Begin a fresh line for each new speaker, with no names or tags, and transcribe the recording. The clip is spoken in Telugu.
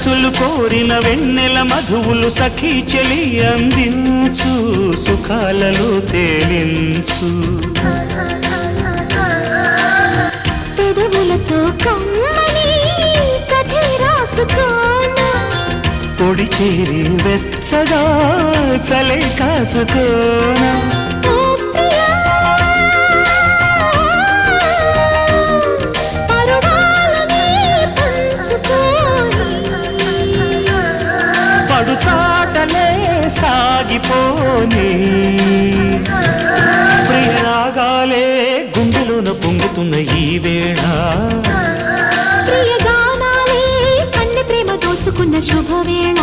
మనసులు కోరిన వెన్నెల మధువులు సఖీ చెలి అందించు సుఖాలలో తేలించు
పెదవులతో కమ్మని కథే రాసుకోనా
పొడి చేరి వెచ్చగా చలే కాచుకోనా పడుచాటలే సాగిపోని ప్రియరాగాలే గుండెలోన పొంగుతున్న ఈ వేళ
ప్రియగానాలే కన్నె ప్రేమ దోచుకున్న శుభవేళ